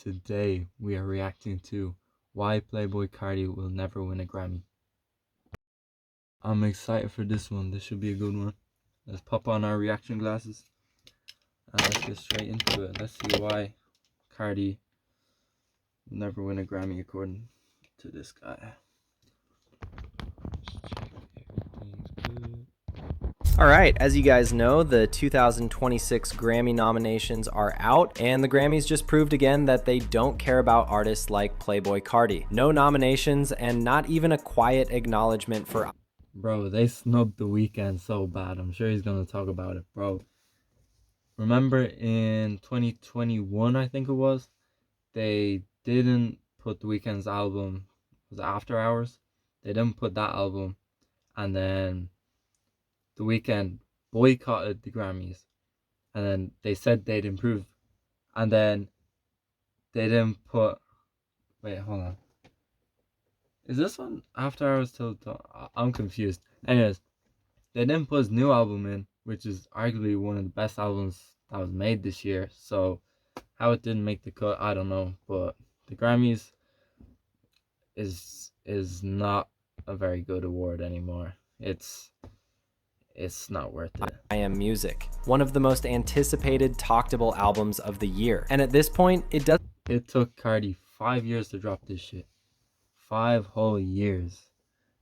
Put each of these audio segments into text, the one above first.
today we are reacting to why Playboy Carti will never win a Grammy. I'm excited for this one. This should be a good one. Let's pop on our reaction glasses and let's get straight into it. Let's see why Carti will never win a Grammy according to this guy. Just check everything's good. All right, as you guys know, the 2026 Grammy nominations are out, and the Grammys just proved again that they don't care about artists like Playboy Carti. No nominations and not even a quiet acknowledgement for... Bro, they snubbed The Weeknd so bad. I'm sure he's gonna talk about it, bro. Remember in 2021, I think it was, they didn't put The Weeknd's album, was it After Hours? They didn't put that album, and then The Weeknd boycotted the Grammys, and then they said they'd improve, and then they didn't put. Wait, hold on. Is this one After Hours till Dawn? I'm confused. Anyways, they didn't put his new album in, which is arguably one of the best albums that was made this year. So how it didn't make the cut, I don't know. But the Grammys is not a very good award anymore. It's not worth it. I Am Music, one of the most anticipated talkable albums of the year. And at this point, it took Carti 5 years to drop this shit. 5 whole years.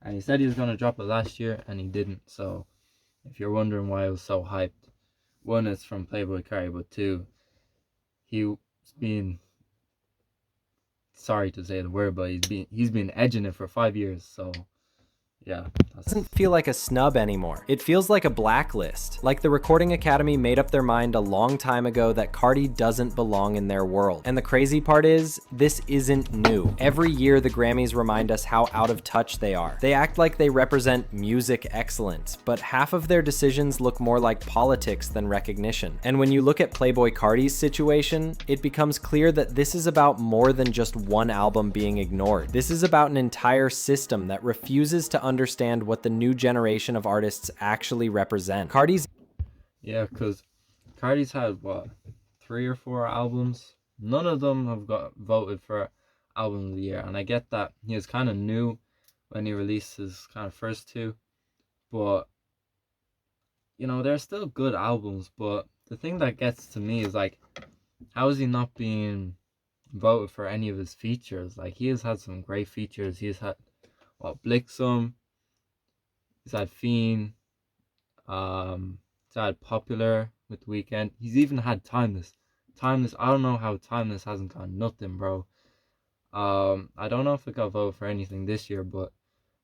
And he said he was going to drop it last year, and he didn't. So if you're wondering why I was so hyped, one, it's from Playboy Carti, but two, he's been, sorry to say the word, but he's been edging it for 5 years. So yeah, doesn't feel like a snub anymore. It feels like a blacklist. Like the Recording Academy made up their mind a long time ago that Carti doesn't belong in their world. And the crazy part is, this isn't new. Every year the Grammys remind us how out of touch they are. They act like they represent music excellence, but half of their decisions look more like politics than recognition. And when you look at Playboy Carti's situation, it becomes clear that this is about more than just one album being ignored. This is about an entire system that refuses to understand what the new generation of artists actually represent. Yeah, because Carti's had what, 3 or 4 albums. None of them have got voted for album of the year, and I get that he was kind of new when he released his kind of first 2, but you know, they're still good albums. But the thing that gets to me is, like, how is he not being voted for any of his features? Like, he has had some great features. He's had what, Blixum, he's had Fiend, he's had Popular with Weekend. He's even had Timeless. Timeless, I don't know how Timeless hasn't got nothing, bro. I don't know if it got voted for anything this year, but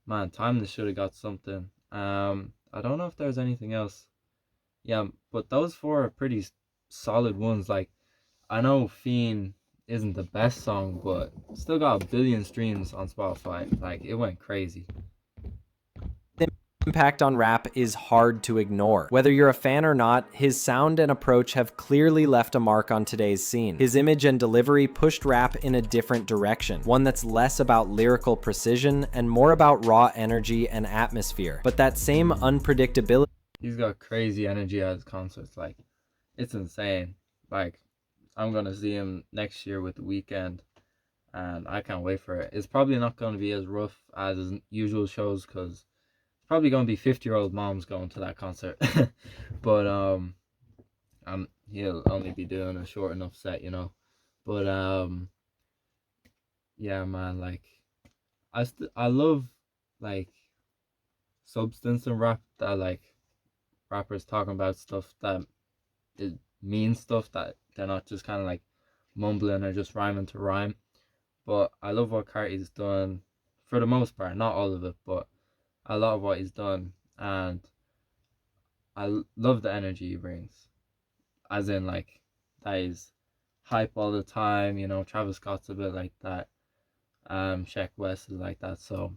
man, Timeless should have got something. I don't know if there's anything else. Yeah, but those 4 are pretty solid ones. Like, I know Fiend isn't the best song, but still got 1 billion streams on Spotify. Like, it went crazy. Impact on rap is hard to ignore. Whether you're a fan or not, his sound and approach have clearly left a mark on today's scene. His image and delivery pushed rap in a different direction, one that's less about lyrical precision and more about raw energy and atmosphere. But that same unpredictability... He's got crazy energy at his concerts. Like, it's insane. Like, I'm gonna see him next year with The Weeknd, and I can't wait for it. It's probably not going to be as rough as his usual shows, because probably gonna be 50-year-old moms going to that concert. But he'll only be doing a short enough set, you know. But yeah, man, like, I love, like, substance in rap, that, like, rappers talking about stuff that it means stuff, that they're not just kind of like mumbling or just rhyming to rhyme. But I love what Carti's done for the most part, not all of it, but a lot of what he's done, and I love the energy he brings. As in, like, that he's hype all the time, you know. Travis Scott's a bit like that. Sheck West is like that. So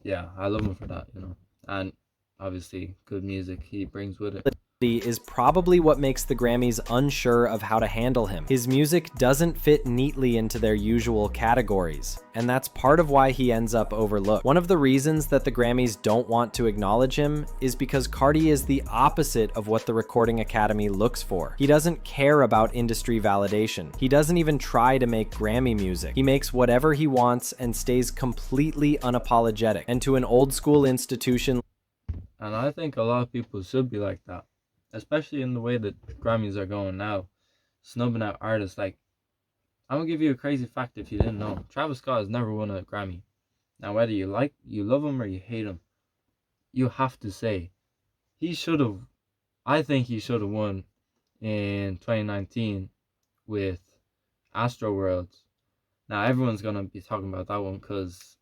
yeah, I love him for that, you know. And obviously good music he brings with it. is probably what makes the Grammys unsure of how to handle him. His music doesn't fit neatly into their usual categories, and that's part of why he ends up overlooked. One of the reasons that the Grammys don't want to acknowledge him is because Carti is the opposite of what the Recording Academy looks for. He doesn't care about industry validation. He doesn't even try to make Grammy music. He makes whatever he wants and stays completely unapologetic. And to an old school institution, And I think a lot of people should be like that, especially in the way that Grammys are going now, snubbing out artists. Like, I'm gonna give you a crazy fact if you didn't know. Travis Scott has never won a Grammy. Now, whether you love him or you hate him, you have to say he should have. I think he should have won in 2019 with Astro Worlds. Now everyone's gonna be talking about that one because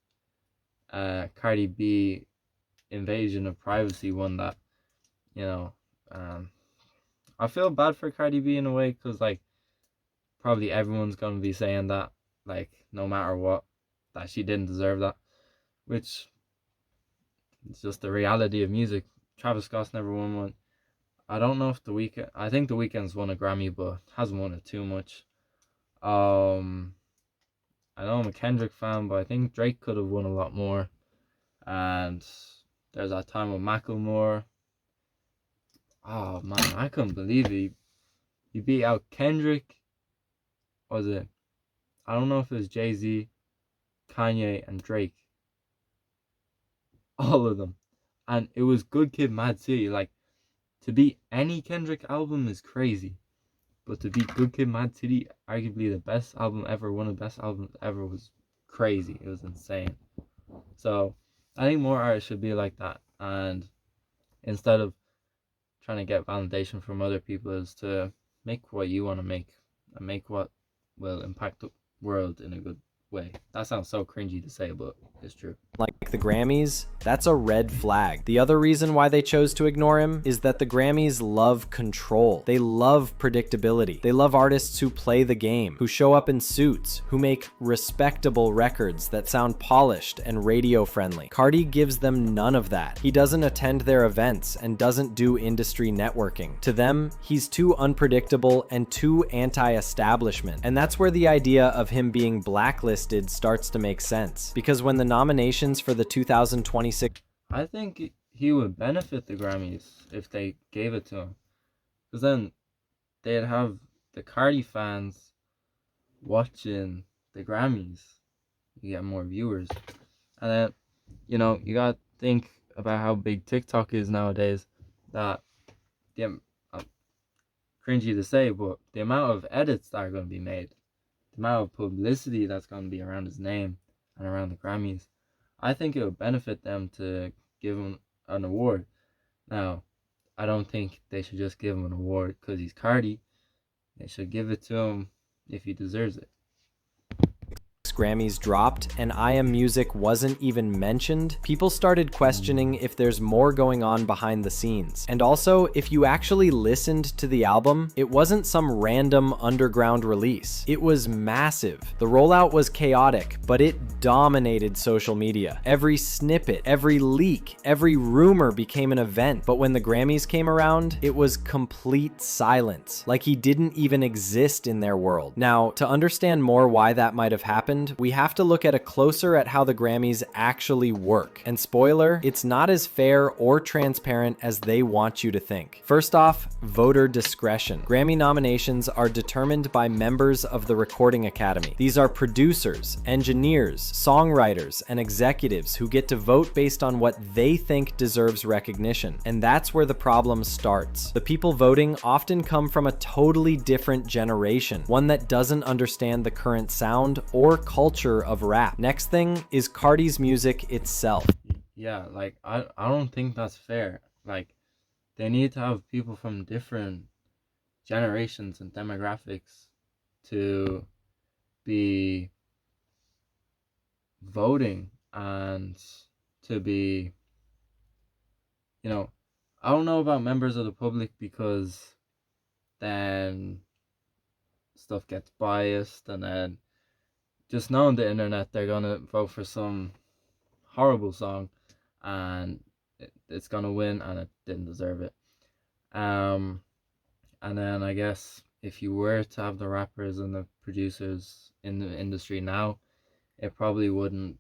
Cardi B Invasion of Privacy won that. You know, I feel bad for Cardi B in a way because like probably everyone's gonna be saying that, like, no matter what, that she didn't deserve that, which is just the reality of music. Travis Scott's never won one. I don't know if I think The Weeknd's won a Grammy, but hasn't won it too much. I know I'm a Kendrick fan, but I think Drake could have won a lot more. And there's that time with Macklemore. Oh man, I couldn't believe it. He beat out Kendrick. Was it? I don't know if it was Jay-Z, Kanye, and Drake. All of them. And it was Good Kid, Mad City. Like, to beat any Kendrick album is crazy. But to beat Good Kid, Mad City, arguably the best album ever, one of the best albums ever, was crazy. It was insane. So, I think more artists should be like that. And instead of trying to get validation from other people, is to make what you want to make. And make what will impact the world in a good way. That sounds so cringy to say, but it's true. like the Grammys, that's a red flag. The other reason why they chose to ignore him is that the Grammys love control. They love predictability. They love artists who play the game, who show up in suits, who make respectable records that sound polished and radio friendly. Carti gives them none of that. He doesn't attend their events and doesn't do industry networking. To them, he's too unpredictable and too anti-establishment. And that's where the idea of him being blacklisted starts to make sense. Because when the nominations for the 2026... I think he would benefit the Grammys if they gave it to him. Because then they'd have the Carti fans watching the Grammys. You get more viewers. And then, you gotta think about how big TikTok is nowadays. That, cringy to say, but the amount of edits that are going to be made, the amount of publicity that's going to be around his name and around the Grammys, I think it would benefit them to give him an award. Now, I don't think they should just give him an award because he's Carti. They should give it to him if he deserves it. Grammys dropped and I Am Music wasn't even mentioned, people started questioning if there's more going on behind the scenes. And also, if you actually listened to the album, it wasn't some random underground release. It was massive. The rollout was chaotic, but it dominated social media. Every snippet, every leak, every rumor became an event. But when the Grammys came around, it was complete silence, like he didn't even exist in their world. Now, to understand more why that might have happened, we have to look at a closer at how the Grammys actually work. And spoiler, it's not as fair or transparent as they want you to think. First off, voter discretion. Grammy nominations are determined by members of the Recording Academy. These are producers, engineers, songwriters, and executives who get to vote based on what they think deserves recognition. And that's where the problem starts. The people voting often come from a totally different generation, one that doesn't understand the current sound or culture of rap. Next thing is Carti's music itself. Yeah, like, I don't think that's fair. Like, they need to have people from different generations and demographics to be voting and to be, I don't know about members of the public because then stuff gets biased, and then just knowing the internet, they're gonna vote for some horrible song and it's gonna win and it didn't deserve it. Um, and then I guess if you were to have the rappers and the producers in the industry now, it probably wouldn't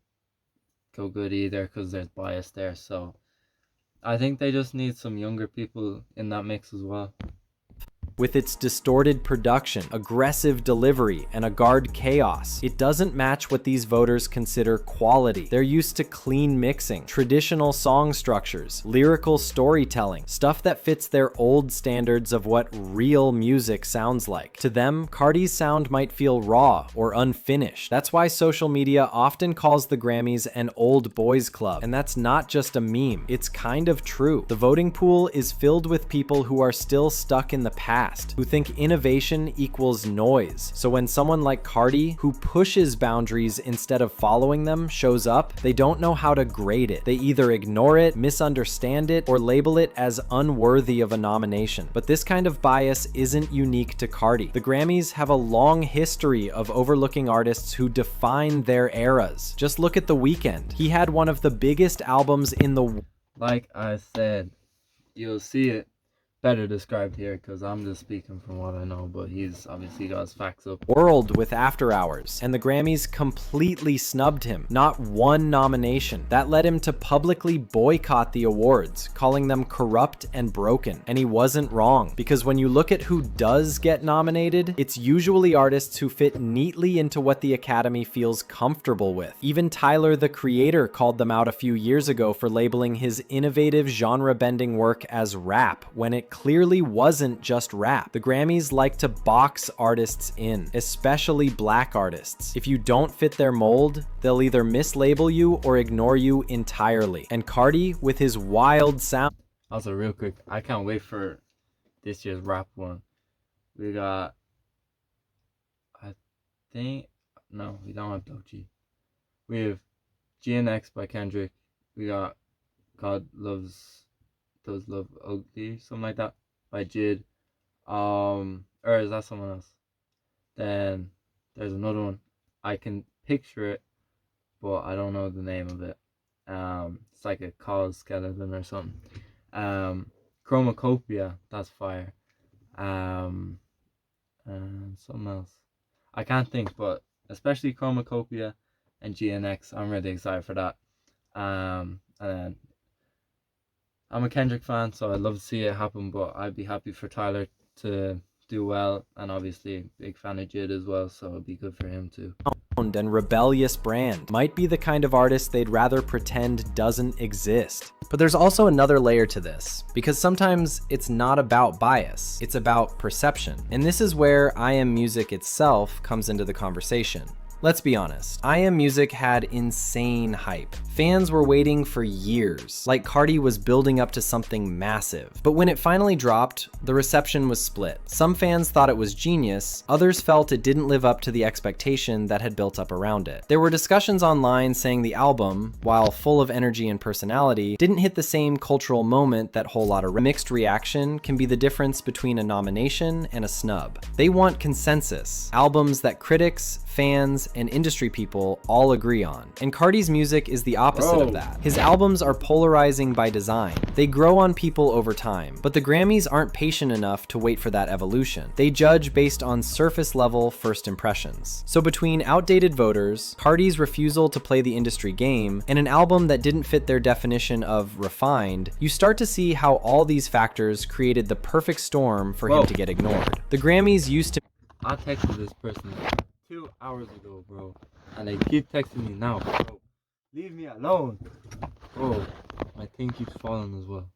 go good either because there's bias there. So I think they just need some younger people in that mix as well. With its distorted production, aggressive delivery, and a guard chaos, it doesn't match what these voters consider quality. They're used to clean mixing, traditional song structures, lyrical storytelling, stuff that fits their old standards of what real music sounds like. To them, Carti's sound might feel raw or unfinished. That's why social media often calls the Grammys an old boys club. And that's not just a meme, it's kind of true. The voting pool is filled with people who are still stuck in the past, who think innovation equals noise. So when someone like Carti, who pushes boundaries instead of following them, shows up, they don't know how to grade it. They either ignore it, misunderstand it, or label it as unworthy of a nomination. But this kind of bias isn't unique to Carti. The Grammys have a long history of overlooking artists who define their eras. Just look at The Weeknd. He had one of the biggest albums in the Like I said, you'll see it better described here because I'm just speaking from what I know, but he's obviously got his facts up. world with After Hours, and the Grammys completely snubbed him. Not one nomination. That led him to publicly boycott the awards, calling them corrupt and broken. And he wasn't wrong, because when you look at who does get nominated, it's usually artists who fit neatly into what the Academy feels comfortable with. Even Tyler, the Creator, called them out a few years ago for labeling his innovative genre-bending work as rap, when it clearly wasn't just rap. The Grammys like to box artists in, especially black artists. If you don't fit their mold, they'll either mislabel you or ignore you entirely. And Carti, with his wild sound. Also, real quick, I can't wait for this year's rap one. We got, I think, no, we don't have Doechii. We have GNX by Kendrick. We got God Does Love Ugly, something like that, by Jid. Or is that someone else? Then there's another one. I can picture it, but I don't know the name of it. It's like a cause skeleton or something. Chromacopia, that's fire. And something else. I can't think, but especially Chromacopia and GNX, I'm really excited for that. And then I'm a Kendrick fan, so I'd love to see it happen, but I'd be happy for Tyler to do well, and obviously big fan of Jid as well, so it'd be good for him too. And rebellious brand might be the kind of artist they'd rather pretend doesn't exist. But there's also another layer to this, because sometimes it's not about bias, it's about perception. And this is where I Am Music itself comes into the conversation. Let's be honest, I Am Music had insane hype. Fans were waiting for years, like Carti was building up to something massive. But when it finally dropped, the reception was split. Some fans thought it was genius, others felt it didn't live up to the expectation that had built up around it. There were discussions online saying the album, while full of energy and personality, didn't hit the same cultural moment that Whole Lotta Mixed reaction can be the difference between a nomination and a snub. They want consensus, albums that critics, fans, and industry people all agree on. And Carti's music is the opposite of that. His albums are polarizing by design. They grow on people over time, but the Grammys aren't patient enough to wait for that evolution. They judge based on surface level first impressions. So between outdated voters, Carti's refusal to play the industry game, and an album that didn't fit their definition of refined, you start to see how all these factors created the perfect storm for him to get ignored. The Grammys used to— I texted this person 2 hours ago, bro, and they keep texting me now, bro. Leave me alone. Bro, my thing keeps falling as well.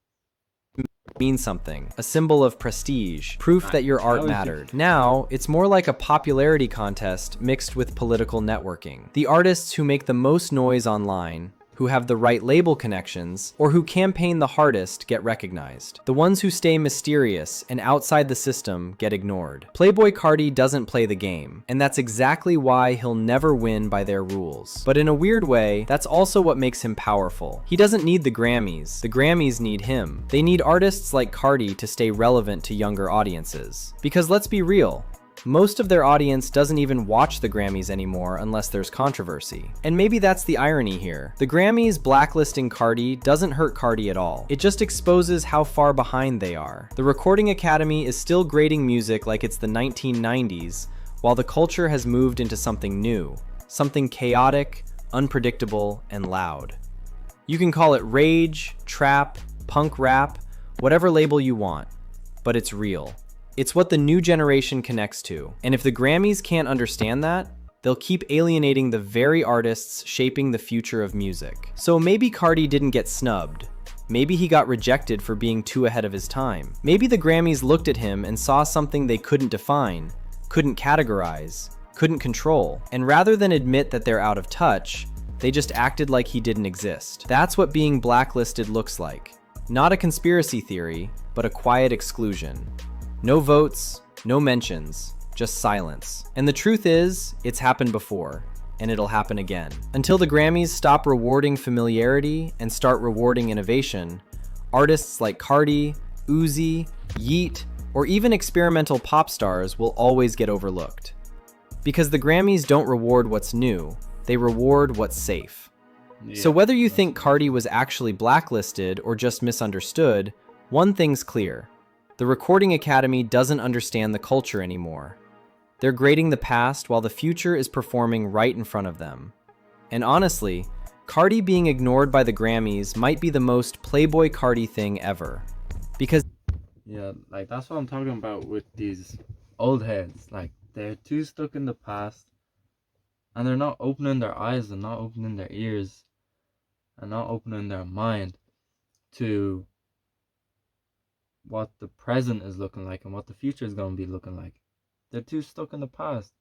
mean something, a symbol of prestige, proof that your art mattered. Now, it's more like a popularity contest mixed with political networking. The artists who make the most noise online, who have the right label connections, or who campaign the hardest get recognized. The ones who stay mysterious and outside the system get ignored. Playboi Carti doesn't play the game, and that's exactly why he'll never win by their rules. But in a weird way, that's also what makes him powerful. He doesn't need the Grammys need him. They need artists like Carti to stay relevant to younger audiences. Because let's be real, Most of their audience doesn't even watch the Grammys anymore unless there's controversy. And maybe that's the irony here. The Grammys blacklisting Carti doesn't hurt Carti at all. It just exposes how far behind they are. The Recording Academy is still grading music like it's the 1990s, while the culture has moved into something new, something chaotic, unpredictable, and loud. You can call it rage, trap, punk rap, whatever label you want, but it's real. It's what the new generation connects to, and if the Grammys can't understand that, they'll keep alienating the very artists shaping the future of music. So maybe Carti didn't get snubbed. Maybe he got rejected for being too ahead of his time. Maybe the Grammys looked at him and saw something they couldn't define, couldn't categorize, couldn't control, and rather than admit that they're out of touch, they just acted like he didn't exist. That's what being blacklisted looks like. Not a conspiracy theory, but a quiet exclusion. No votes, no mentions, just silence. And the truth is, it's happened before, and it'll happen again. Until the Grammys stop rewarding familiarity and start rewarding innovation, artists like Carti, Uzi, Yeet, or even experimental pop stars will always get overlooked. Because the Grammys don't reward what's new, they reward what's safe. Yeah. So whether you think Carti was actually blacklisted or just misunderstood, one thing's clear. The Recording Academy doesn't understand the culture anymore. They're grading the past while the future is performing right in front of them. And honestly, Carti being ignored by the Grammys might be the most Playboy Carti thing ever. Because Yeah, like that's what I'm talking about with these old heads. Like they're too stuck in the past, and they're not opening their eyes and not opening their ears and not opening their mind to what the present is looking like and what the future is going to be looking like. They're too stuck in the past.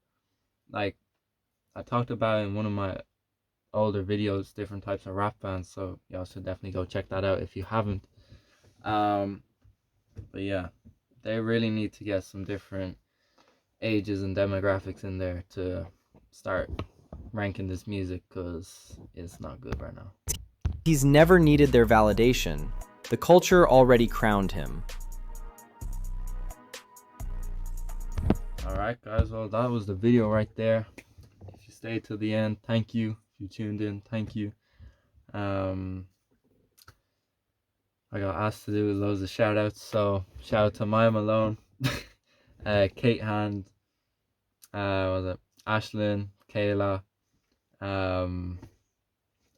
Like I talked about in one of my older videos, different types of rap bands, so y'all should definitely go check that out if you haven't. But yeah, they really need to get some different ages and demographics in there to start ranking this music, because it's not good right now. he's never needed their validation. The culture already crowned him. Alright guys, well that was the video right there. If you stayed till the end, thank you. If you tuned in, thank you. I got asked to do loads of shout outs, so shout out to Maya Malone, Kate Hand, was it Ashlyn, Kayla,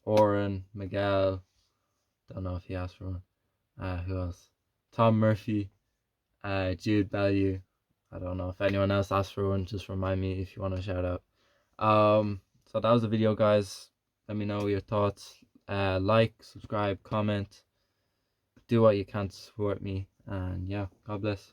Oren, Miguel, don't know if he asked for one, who else, Tom Murphy, Jude Bellew. I don't know if anyone else asked for one, just remind me if you want to shout out. So that was the video guys. Let me know your thoughts. Like, subscribe, comment, do what you can to support me, and yeah, God bless.